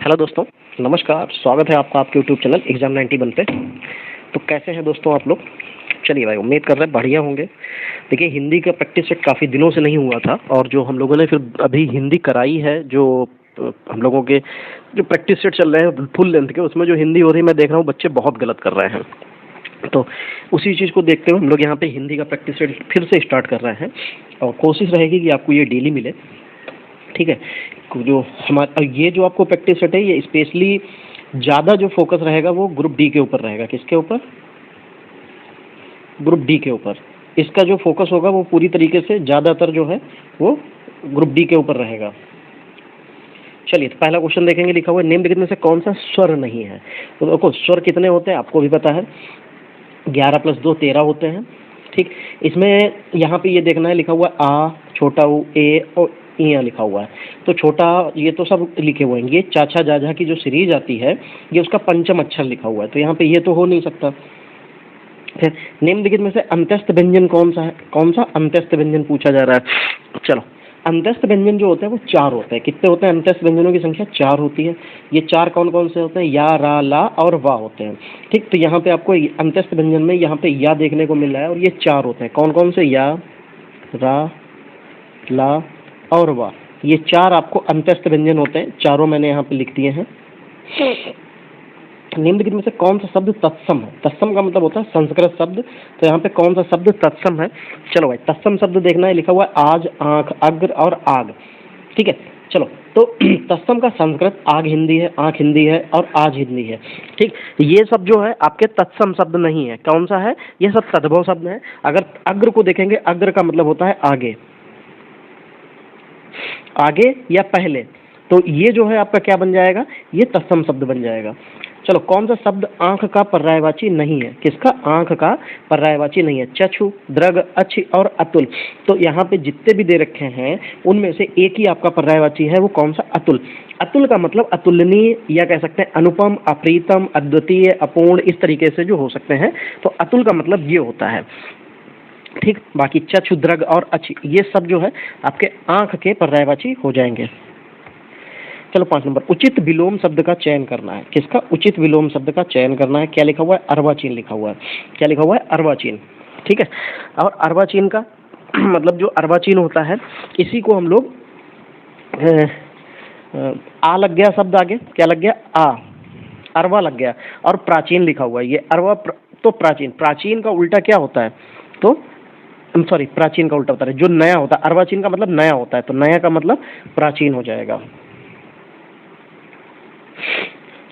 Hello दोस्तों, नमस्कार। स्वागत है आपका आपके यूट्यूब चैनल एग्जाम 91 पे। तो कैसे हैं दोस्तों आप लोग? चलिए भाई, उम्मीद कर रहे हैं बढ़िया होंगे। देखिए, हिंदी का प्रैक्टिस सेट काफ़ी दिनों से नहीं हुआ था और जो हम लोगों ने फिर अभी हिंदी कराई है, जो हम लोगों के जो प्रैक्टिस सेट चल रहे हैं फुल लेंथ के, उसमें जो हिंदी हो रही है मैं देख रहा हूँ बच्चे बहुत गलत कर रहे हैं। तो उसी चीज़ को देखते हुए हम लोग यहाँ पे हिंदी का प्रैक्टिस सेट फिर से स्टार्ट कर रहे हैं और कोशिश रहेगी कि आपको ये डेली मिले। ठीक है, जो हमारा ये जो आपको प्रैक्टिस सेट है, ये स्पेशली ज़्यादा जो फोकस रहेगा वो ग्रुप डी के ऊपर रहेगा। किसके ऊपर? ग्रुप डी के ऊपर। इसका जो फोकस होगा वो पूरी तरीके से ज़्यादातर जो है वो ग्रुप डी के ऊपर रहेगा। चलिए, तो पहला क्वेश्चन देखेंगे। लिखा हुआ है निम्नलिखित में से कौन सा स्वर नहीं है। तो देखो, स्वर कितने होते हैं आपको भी पता है, 11 + 2 13 होते हैं। ठीक, इसमें यहाँ पे ये देखना है, लिखा हुआ आ, छोटा ऊ, ए और यहाँ लिखा हुआ है। तो छोटा ये तो सब लिखे हुए हैं। ये चाचा जाजा की जो सीरीज आती है, ये उसका पंचम अक्षर लिखा हुआ है, तो यहाँ पे ये तो हो नहीं सकता। फिर निम्नलिखित में से अंत्यस्थ व्यंजन कौन सा है? कौन सा अंत्यस्थ व्यंजन पूछा जा रहा है। चलो, अंत्यस्थ व्यंजन जो होते हैं वो 4 होते हैं। कितने होते हैं? अंत्यस्थ व्यंजनों की संख्या 4 होती है। ये 4 कौन कौन से होते हैं? या, रा, ला और वा होते हैं। ठीक, तो यहाँ पे आपको अंत्यस्थ व्यंजन में यहाँ पे या देखने को मिल रहा है और ये 4 होते हैं। कौन कौन से? या, रा, ला और वा। ये 4 आपको अंत्यस्थ व्यंजन होते हैं। चारों मैंने यहाँ पे लिख दिए हैं। निम्नलिखित में से कौन सा शब्द तत्सम है? तत्सम का मतलब होता है संस्कृत शब्द। तो यहाँ पे कौन सा शब्द तत्सम है? चलो भाई, तत्सम शब्द देखना है। लिखा हुआ है आज, आंख, अग्र और आग। ठीक है, चलो। तो तत्सम का संस्कृत आग हिंदी है, आंख हिंदी है और आज हिंदी है। ठीक, ये सब जो है आपके तत्सम शब्द नहीं है। कौन सा है? ये सब तद्भव शब्द है। अगर अग्र को देखेंगे, अग्र का मतलब होता है आगे, आगे या पहले। तो ये जो है आपका क्या बन जाएगा? ये तत्सम शब्द बन जाएगा। चलो, कौन सा शब्द आंख का पर्यायवाची नहीं है? किसका? आंख का पर्यायवाची नहीं है। चक्षु, दृग, अच्छ और अतुल। तो यहाँ पे जितने भी दे रखे हैं उनमें से एक ही आपका पर्यायवाची है। वो कौन सा? अतुल। अतुल का मतलब अतुलनीय, या कह सकते हैं अनुपम, अप्रीतम, अद्वितीय, अपूर्ण, इस तरीके से जो हो सकते हैं। तो अतुल का मतलब ये होता है। ठीक, बाकी चक्षु, दृग और अच्छ ये सब जो है आपके आंख के पर्यायवाची हो जाएंगे। चलो, 5 नंबर, उचित विलोम शब्द का चयन करना है। किसका? उचित विलोम शब्द का चयन करना है। क्या लिखा हुआ है? अर्वाचीन लिखा हुआ है। क्या लिखा हुआ है? अर्वाचीन। ठीक है, और अर्वाचीन का मतलब जो अर्वाचीन होता है, इसी को हम लोग आ लग गया शब्द आगे, क्या लग गया? आ, अरवा लग गया और प्राचीन लिखा हुआ है। ये अरवा तो प्राचीन, प्राचीन का उल्टा क्या होता है? तो सॉरी, प्राचीन का उल्टा होता है जो नया होता है। अर्वाचीन का मतलब नया होता है, तो नया का मतलब प्राचीन हो जाएगा।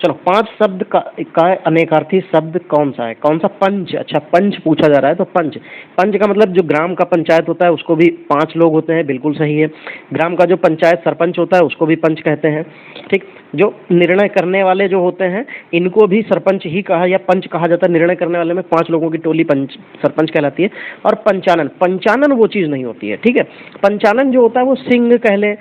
चलो, 5 शब्द का अनेकार्थी शब्द कौन सा है? कौन सा? पंच। अच्छा, पंच पूछा जा रहा है, तो पंच। पंच का मतलब जो ग्राम का पंचायत होता है उसको भी 5 लोग होते हैं, बिल्कुल सही है। ग्राम का जो पंचायत सरपंच होता है उसको भी पंच कहते हैं। ठीक, जो निर्णय करने वाले जो होते हैं इनको भी सरपंच ही कहा या पंच कहा जाता है। निर्णय करने वाले में 5 लोगों की टोली पंच, सरपंच कहलाती है। और पंचानन, पंचानन वो चीज़ नहीं होती है। ठीक है, पंचानन जो होता है वो सिंह कह लें,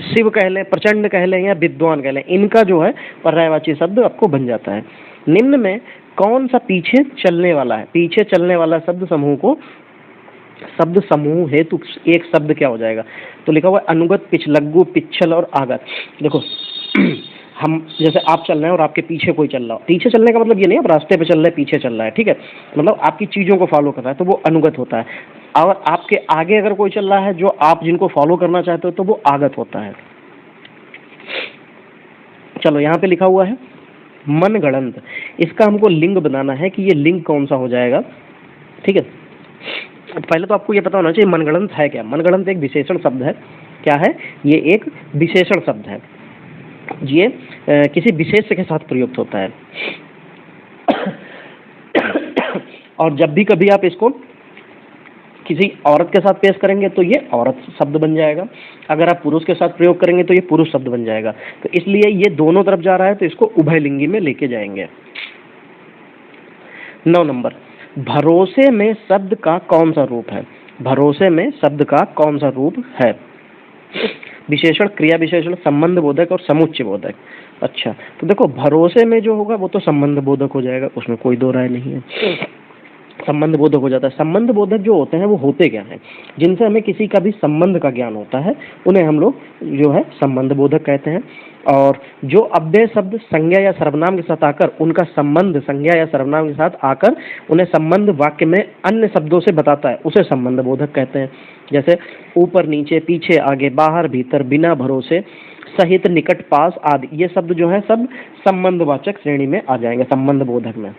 शिव कह लें, प्रचंड कह लें या विद्वान कह लें, इनका जो है पर्यायवाची शब्द आपको बन जाता है। निम्न में कौन सा पीछे चलने वाला है? पीछे चलने वाला शब्द समूह को, शब्द समूह हेतु एक शब्द क्या हो जाएगा? तो लिखा हुआ है अनुगत, पिछलग्गू, पिछल और आगत। देखो हम जैसे आप चल रहे हैं और आपके पीछे कोई चल रहा हो। पीछे चलने का मतलब ये नहीं आप रास्ते पे चल रहे हैं पीछे चल रहा है। ठीक है, मतलब आपकी चीज़ों को फॉलो कर रहा है, तो वो अनुगत होता है। और आपके आगे अगर कोई चल रहा है जो आप जिनको फॉलो करना चाहते हो, तो वो आगत होता है। चलो, यहाँ पे लिखा हुआ है मनगढ़ंत। इसका हमको लिंग बनाना है कि ये लिंग कौन सा हो जाएगा। ठीक है, पहले तो आपको ये पता होना चाहिए मनगढ़ंत है क्या। मनगढ़ंत एक विशेषण शब्द है। क्या है? ये एक विशेषण शब्द है। ये किसी विशेष के साथ प्रयुक्त होता है। और जब भी कभी आप इसको किसी औरत के साथ पेश करेंगे तो ये औरत शब्द बन जाएगा। अगर आप पुरुष के साथ प्रयोग करेंगे तो ये पुरुष शब्द बन जाएगा। तो इसलिए ये दोनों तरफ जा रहा है, तो इसको उभयलिंगी में लेके जाएंगे। 9 नंबर, भरोसे में शब्द का कौन सा रूप है? भरोसे में शब्द का कौन सा रूप है? विशेषण, क्रिया विशेषण, संबंध बोधक और समुच्चय बोधक। अच्छा, तो देखो भरोसे में जो होगा वो तो संबंध बोधक हो जाएगा, उसमें कोई दो राय नहीं है। संबंध बोधक हो जाता है। संबंध बोधक जो होते हैं वो होते क्या हैं? जिनसे हमें किसी का भी संबंध का ज्ञान होता है उन्हें हम लोग जो है संबंध बोधक कहते हैं। और जो अव्यय शब्द संज्ञा या सर्वनाम के साथ आकर उनका संबंध संज्ञा या सर्वनाम के साथ आकर उन्हें संबंध वाक्य में अन्य शब्दों से बताता है उसे संबंध बोधक कहते हैं। जैसे ऊपर नीचे, पीछे आगे, बाहर भीतर, बिना भरोसे, सहित, निकट, पास आदि, ये शब्द जो है सब संबंधवाचक श्रेणी में आ जाएंगे, संबंध बोधक में।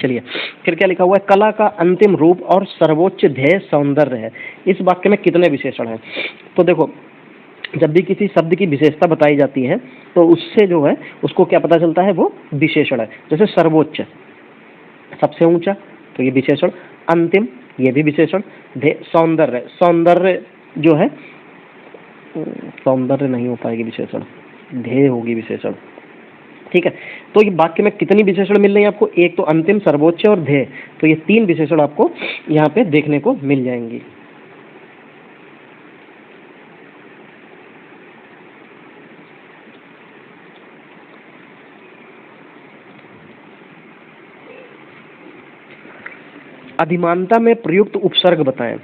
चलिए फिर क्या लिखा हुआ है, कला का अंतिम रूप और सर्वोच्च ध्येय सौंदर्य है। इस वाक्य में कितने विशेषण हैं? तो देखो, जब भी किसी शब्द की विशेषता बताई जाती है तो उससे जो है उसको क्या पता चलता है, वो विशेषण है। जैसे सर्वोच्च, सबसे ऊंचा, तो ये विशेषण, अंतिम, ये भी विशेषण, ध्येय, सौंदर्य, सौंदर्य जो है, सौंदर्य नहीं हो पाएगी विशेषण, ध्येय होगी विशेषण। ठीक है, तो ये वाक्य में कितनी विशेषण मिल रही है आपको? एक तो अंतिम, सर्वोच्च और ध्येय, तो ये 3 विशेषण आपको यहाँ पे देखने को मिल जाएंगी। अधिमानता में प्रयुक्त उपसर्ग बताएं।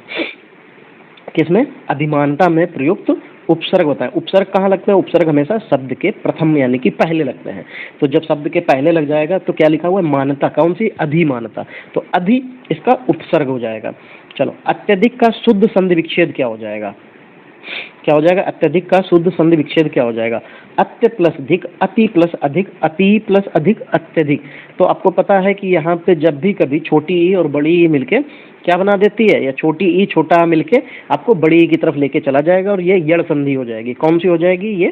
किसमें? अधिमानता में प्रयुक्त उपसर्ग बताएं। उपसर्ग कहाँ लगते हैं? उपसर्ग हमेशा शब्द के प्रथम यानी कि पहले लगते हैं। तो जब शब्द के पहले लग जाएगा तो क्या लिखा हुआ है? मानता। कौन सी? अधिमानता। तो अधि इसका उपसर्ग हो जाएगा। चलो, अत्यधिक का शुद्ध संधि विच्छेद क्या हो जाएगा? क्या हो जाएगा? अत्यधिक का शुद्ध संधि विच्छेद क्या हो जाएगा? अत्य प्लस अधिक, अति प्लस अधिक, अति प्लस अधिक, अत्यधिक। तो आपको पता है कि यहाँ पे जब भी कभी छोटी ई और बड़ी ई मिलके क्या बना देती है, या छोटी ई छोटा मिलके आपको बड़ी ई की तरफ लेके चला जाएगा और ये यड़ संधि हो जाएगी। कौन सी हो जाएगी? ये,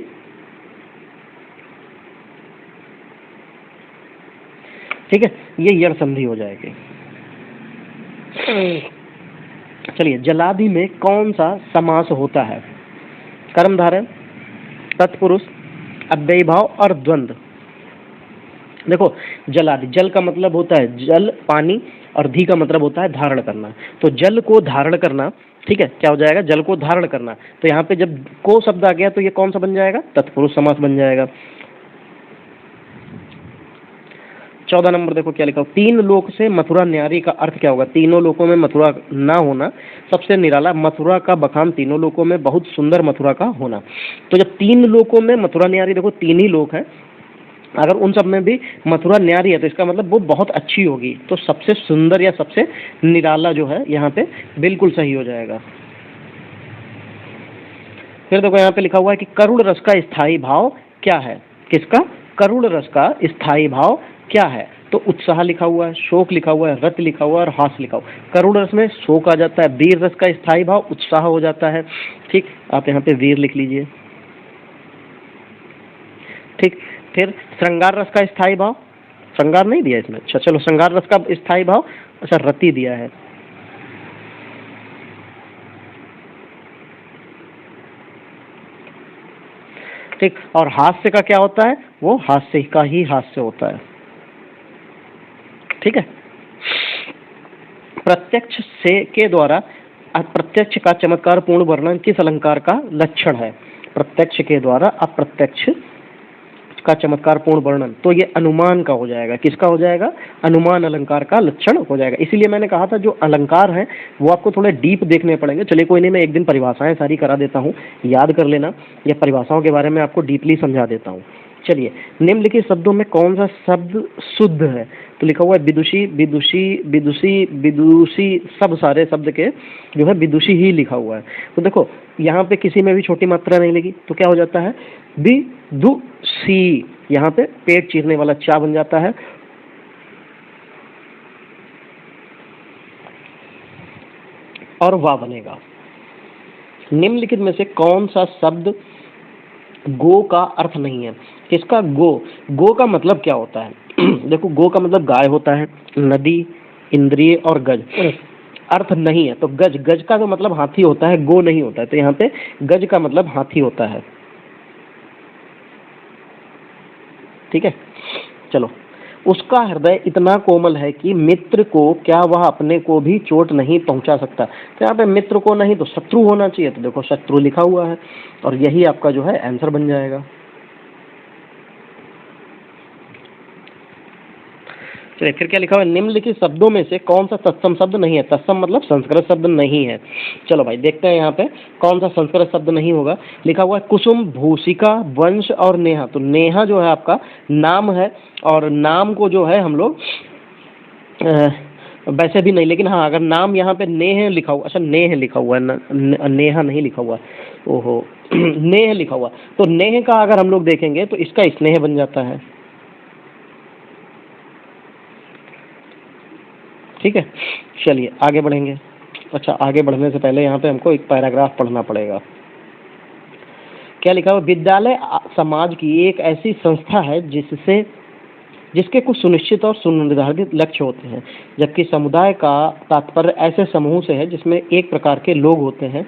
ठीक है, ये यड़ संधि हो जाएगी। चलिए, जलादि में कौन सा समास होता है? कर्मधारय, तत्पुरुष, अव्ययीभाव और द्वंद्व। देखो, जलादि, जल का मतलब होता है जल, पानी, और धी का मतलब होता है धारण करना। तो जल को धारण करना, ठीक है, क्या हो जाएगा? जल को धारण करना। तो यहाँ पे जब को शब्द आ गया तो ये कौन सा बन जाएगा? तत्पुरुष समास बन जाएगा। 14 नंबर देखो क्या लिखा हो, 3 लोक से मथुरा न्यारी का अर्थ क्या होगा? तीनों लोकों में मथुरा ना होना, सबसे निराला मथुरा का बखान, तीनों लोकों में बहुत सुंदर मथुरा का होना। तो जब 3 लोकों में मथुरा न्यारी, देखो 3 ही लोक हैं, अगर उन सब में भी मथुरा न्यारी है तो इसका मतलब वो बहुत अच्छी होगी। तो सबसे सुंदर या सबसे निराला जो है यहाँ पे बिल्कुल सही हो जाएगा। फिर देखो यहाँ पे लिखा हुआ है कि करुण रस का स्थायी भाव क्या है? किसका? करुण रस का स्थायी भाव क्या है? तो उत्साह लिखा हुआ है, शोक लिखा हुआ है, रत लिखा हुआ है और हास लिखा हुआ है। करुण रस में शोक आ जाता है, वीर रस का स्थायी भाव उत्साह हो जाता है। ठीक, आप यहाँ पे वीर लिख लीजिए। ठीक, फिर श्रृंगार रस का स्थायी भाव, श्रृंगार नहीं दिया इसमें, अच्छा चलो, श्रृंगार रस का स्थायी भाव, अच्छा रति दिया है। ठीक, और हास्य का क्या होता है? वो हास्य का ही हास्य होता है। ठीक है, प्रत्यक्ष से के द्वारा अप्रत्यक्ष का चमत्कार पूर्ण वर्णन किस अलंकार का लक्षण है? प्रत्यक्ष के द्वारा अप्रत्यक्ष का चमत्कार पूर्ण वर्णन, तो ये अनुमान का हो जाएगा। किसका हो जाएगा? अनुमान अलंकार का लक्षण हो जाएगा। इसीलिए मैंने कहा था जो अलंकार हैं वो आपको थोड़े डीप देखने पड़ेंगे। चलिए कोई नहीं, मैं एक दिन परिभाषाएं सारी करा देता हूँ, याद कर लेना, या परिभाषाओं के बारे में आपको डीपली समझा देता हूँ। चलिए, निम्नलिखित शब्दों में कौन सा शब्द शुद्ध है? तो लिखा हुआ है विदुषी, विदुषी, विदुषी, विदुषी, सब सारे शब्द के जो है विदुषी ही लिखा हुआ है। तो देखो यहाँ पे किसी में भी छोटी मात्रा नहीं लगी तो क्या हो जाता है? विदुषी, यहाँ पे पेट चीरने वाला चा बन जाता है। और वाह बनेगा। निम्नलिखित में से कौन सा शब्द गो का अर्थ नहीं है? किसका? गो। गो का मतलब क्या होता है? देखो, गो का मतलब गाय होता है, नदी, इंद्रिय और गज। अर्थ नहीं है तो गज, गज का तो मतलब हाथी होता है, गो नहीं होता है। तो यहाँ पे गज का मतलब हाथी होता है। ठीक है, चलो, उसका हृदय इतना कोमल है कि मित्र को क्या वह अपने को भी चोट नहीं पहुंचा सकता? तो यहाँ पे मित्र को नहीं तो शत्रु होना चाहिए, तो देखो शत्रु लिखा हुआ है और यही आपका जो है आंसर बन जाएगा। चलिए फिर क्या लिखा हुआ है, निम्नलिखित शब्दों में से कौन सा तत्सम शब्द नहीं है। तत्सम मतलब संस्कृत शब्द नहीं है। चलो भाई देखते हैं यहाँ पे कौन सा संस्कृत शब्द नहीं होगा। लिखा हुआ है कुसुम, भूसिका, वंश और नेहा। तो नेहा जो है आपका नाम है, और नाम को जो है हम लोग वैसे भी नहीं, लेकिन हाँ अगर नाम यहाँ पे नेह लिखा हुआ, अच्छा नेह लिखा हुआ है, नेहा नहीं लिखा हुआ, ओहो नेह लिखा हुआ, तो नेह का अगर हम लोग देखेंगे तो इसका स्नेह बन जाता है। ठीक है, चलिए आगे बढ़ेंगे। अच्छा आगे बढ़ने से पहले यहाँ पे हमको एक पैराग्राफ पढ़ना पड़ेगा। क्या लिखा हुआ, विद्यालय समाज की एक ऐसी संस्था है जिसके कुछ सुनिश्चित और सुनिर्धारित लक्ष्य होते हैं, जबकि समुदाय का तात्पर्य ऐसे समूह से है जिसमें एक प्रकार के लोग होते हैं।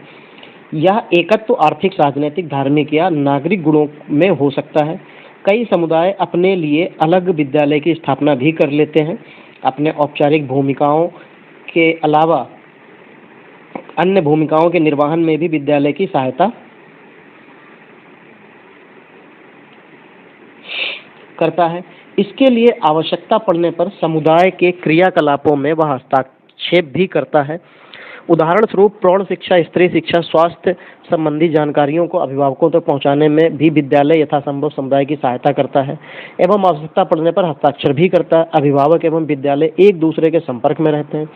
यह एकत्व आर्थिक, राजनीतिक, धार्मिक या नागरिक गुणों में हो सकता है। कई समुदाय अपने लिए अलग विद्यालय की स्थापना भी कर लेते हैं। अपने औपचारिक भूमिकाओं के अलावा अन्य भूमिकाओं के निर्वहन में भी विद्यालय की सहायता करता है। इसके लिए आवश्यकता पड़ने पर समुदाय के क्रियाकलापों में वह हस्तक्षेप भी करता है। उदाहरण स्वरूप प्रौढ़ शिक्षा, स्त्री शिक्षा, स्वास्थ्य संबंधी जानकारियों को अभिभावकों तक पहुंचाने में भी विद्यालय यथासंभव समुदाय की सहायता करता है एवं आवश्यकता पड़ने पर हस्ताक्षर भी करता है। अभिभावक एवं विद्यालय एक दूसरे के संपर्क में रहते हैं।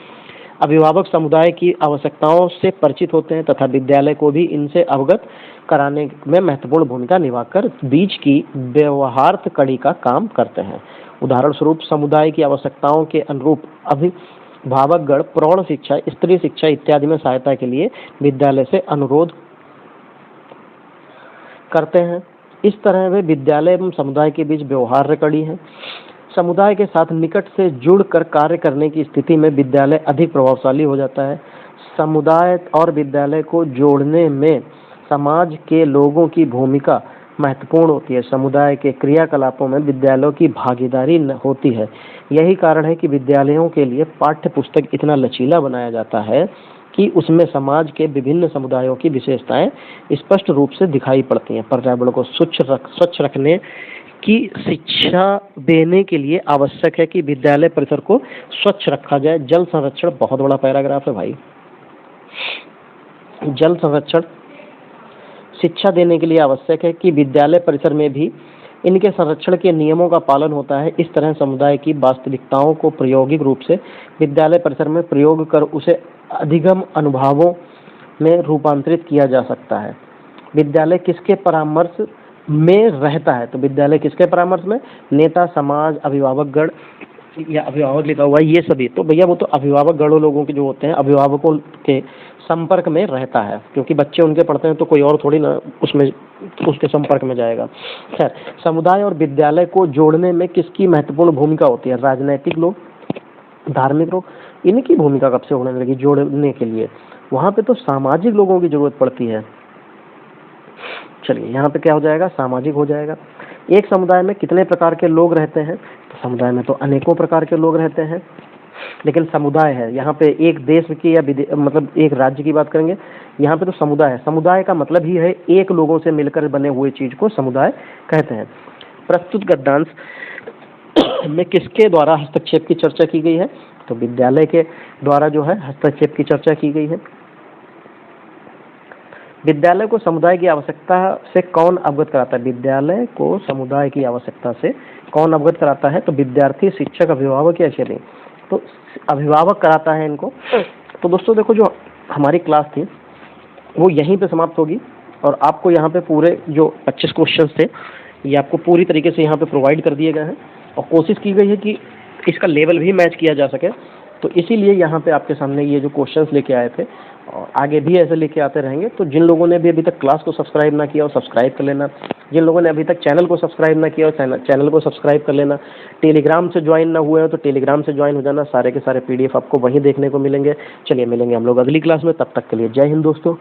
अभिभावक समुदाय की आवश्यकताओं से परिचित होते हैं तथा विद्यालय को भी इनसे अवगत कराने में महत्वपूर्ण भूमिका निभाकर बीच की व्यवहार्थ कड़ी का काम करते हैं। उदाहरण स्वरूप समुदाय की आवश्यकताओं के अनुरूप अभिभावकगण प्रौढ़ शिक्षा, स्त्री शिक्षा इत्यादि में सहायता के लिए विद्यालय से अनुरोध करते हैं। इस तरह वे विद्यालय एवं समुदाय के बीच व्यवहार्य कड़ी है। समुदाय के साथ निकट से जुड़कर कार्य करने की स्थिति में विद्यालय अधिक प्रभावशाली हो जाता है। समुदाय और विद्यालय को जोड़ने में समाज के लोगों की भूमिका महत्वपूर्ण होती है। समुदाय के क्रियाकलापों में विद्यालयों की भागीदारी होती है। यही कारण है कि विद्यालयों के लिए पाठ्य पुस्तक इतना लचीला बनाया जाता है कि उसमें समाज के विभिन्न समुदायों की विशेषताएं स्पष्ट रूप से दिखाई पड़ती हैं। पर्यावरण को स्वच्छ रखने की शिक्षा देने के लिए आवश्यक है कि विद्यालय परिसर को स्वच्छ रखा जाए। जल संरक्षण, बहुत बड़ा पैराग्राफ है भाई। जल संरक्षण शिक्षा देने के लिए आवश्यक है कि विद्यालय परिसर में भी इनके संरक्षण के नियमों का पालन होता है। इस तरह समुदाय की वास्तविकताओं को प्रायोगिक रूप से विद्यालय परिसर में प्रयोग कर उसे अधिगम अनुभवों में रूपांतरित किया जा सकता है। विद्यालय किसके परामर्श में रहता है, तो विद्यालय किसके परामर्श में, नेता, समाज, अभिभावकगण या अभिभावक लिखा हुआ है ये सभी, तो भैया वो तो अभिभावक गणों लोगों के जो होते हैं अभिभावकों के संपर्क में रहता है, क्योंकि बच्चे उनके पढ़ते हैं तो कोई और थोड़ी ना उसमें उसके संपर्क में जाएगा। खैर, समुदाय और विद्यालय को जोड़ने में किसकी महत्वपूर्ण भूमिका होती है, राजनैतिक लोग, धार्मिक लोग, इनकी भूमिका कब से होने लगी जोड़ने के लिए, वहाँ पे तो सामाजिक लोगों की जरूरत पड़ती है। चलिए यहाँ पे क्या हो जाएगा, सामाजिक हो जाएगा। एक समुदाय में कितने प्रकार के लोग रहते हैं, तो समुदाय में तो अनेकों प्रकार के लोग रहते हैं, लेकिन समुदाय है यहाँ पे एक देश की या मतलब एक राज्य की बात करेंगे, यहाँ पे तो समुदाय है। समुदाय का मतलब ही है एक लोगों से मिलकर बने हुए चीज को समुदाय कहते हैं। प्रस्तुत गद्यांश में किसके द्वारा हस्तक्षेप की चर्चा की गई है, तो विद्यालय के द्वारा जो है हस्तक्षेप की चर्चा की गई है। विद्यालय को समुदाय की आवश्यकता से कौन अवगत कराता है, विद्यालय को समुदाय की आवश्यकता से कौन अवगत कराता है, तो विद्यार्थी, शिक्षक, अभिभावक या चलिए तो अभिभावक कराता है इनको। तो दोस्तों देखो, जो हमारी क्लास थी वो यहीं पे समाप्त होगी और आपको यहाँ पे पूरे जो 25 क्वेश्चंस थे ये आपको पूरी तरीके से यहाँ पे प्रोवाइड कर दिए गए हैं और कोशिश की गई है कि इसका लेवल भी मैच किया जा सके। तो इसीलिए यहाँ पे आपके सामने ये जो क्वेश्चंस लेके आए थे और आगे भी ऐसे लेके आते रहेंगे। तो जिन लोगों ने भी अभी तक क्लास को सब्सक्राइब ना किया हो सब्सक्राइब कर लेना, जिन लोगों ने अभी तक चैनल को सब्सक्राइब ना किया हो चैनल को सब्सक्राइब कर लेना, टेलीग्राम से ज्वाइन ना हुए हो तो टेलीग्राम से ज्वाइन हो जाना, सारे के सारे PDF आपको वहीं देखने को मिलेंगे। चलिए मिलेंगे हम लोग अगली क्लास में, तब तक के लिए जय हिंद दोस्तों।